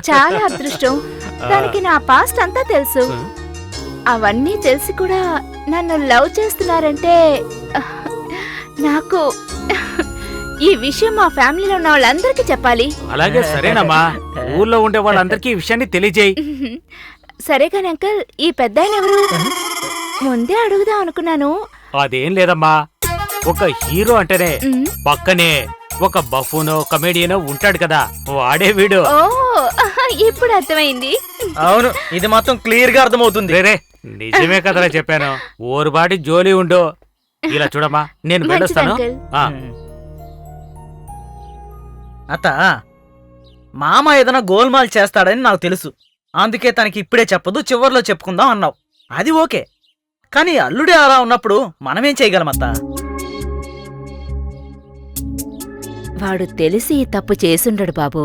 చాలా అదృష్టం. దానికి నా పాస్ట్ అంతా తెలుసు. అవన్నీ తెలిసి కూడా నన్ను లవ్ చేస్తున్నారంటే నాకు ఈ విషయం మా ఫ్యామిలీలో ఉన్న వాళ్ళందరికీ చెప్పాలి. అలాగే సరేనమ్మా, ఊర్లో ఉండే వాళ్ళందరికీ ఈ విషయాన్ని తెలియజేయి. సరే కాని అంకుల్, ఈ పెద్దాయన ఎవరు? ముందే అడుగుదాం అనుకున్నాను. అదేం లేదమ్మా, ఒక హీరో అంటేనే పక్కనే ఒక బఫూనో కమెడియనో ఉంటాడు కదా, వాడే వీడు. ఓ ఇప్పుడు అర్థమైంది. అవును, ఇది మాత్రం క్లియర్ గా అర్థమవుతుంది. రే నిజమే కదరా చెప్పాను. ఓరుబాటి జోలి ఉండు. ఇలా చూడమ్మా, నేను వెళ్ళొస్తాను. అత్త, మామ ఏదైనా గోల్మాల్ చేస్తాడని నాకు తెలుసు. అందుకే తనకి ఇప్పుడే చెప్పదు, చివర్లో చెప్పుకుందాం అన్నావు. అది ఓకే, కానీ అల్లుడే అలా ఉన్నప్పుడు మనమేం చేయగలమత్తా? వాడు తెలిసి తప్పు చేసుండడు బాబు.